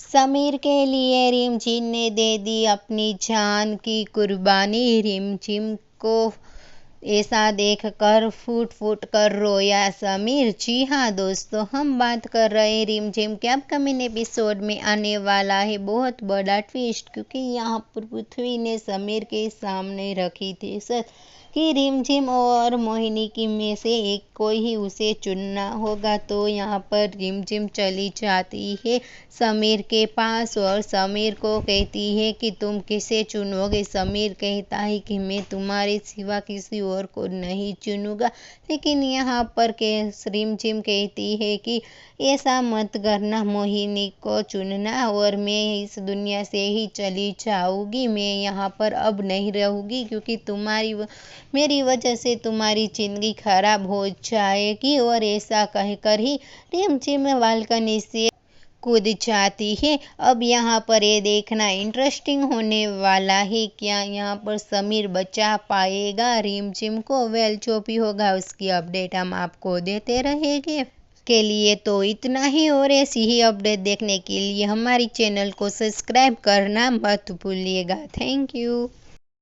समीर के लिए रिमझिम ने दे दी अपनी जान की कुर्बानी। रिमझिम को ऐसा देखकर फूट फूट कर रोया समीर। जी हाँ दोस्तों, हम बात कर रहे हैं रिमझिम के अपकमिंग एपिसोड में आने वाला है बहुत बड़ा ट्विस्ट, क्योंकि यहाँ पर पृथ्वी ने समीर के सामने रखी थी सर कि रिमझिम और मोहिनी की में से एक कोई ही उसे चुनना होगा। तो यहाँ पर रिमझिम चली जाती है समीर के पास और समीर को कहती है कि तुम किसे चुनोगे। समीर कहता है कि मैं तुम्हारे सिवा किसी और को नहीं चुनूंगा, लेकिन यहाँ पर रिमझिम कहती है कि ऐसा मत करना, मोहिनी को चुनना और मैं इस दुनिया से ही चली जाऊंगी। मैं यहाँ पर अब नहीं रहूंगी, क्योंकि मेरी वजह से तुम्हारी जिंदगी खराब हो जाएगी। और ऐसा कहकर ही रिमझिम बालकनी से कूद जाती है। अब यहाँ पर ये देखना इंटरेस्टिंग होने वाला है, क्या यहाँ पर समीर बचा पाएगा रिमझिम को। वेल, जो भी होगा उसकी अपडेट हम आपको देते रहेंगे। के लिए तो इतना ही, और ऐसी ही अपडेट देखने के लिए हमारी चैनल को सब्सक्राइब करना मत भूलिएगा। Thank you.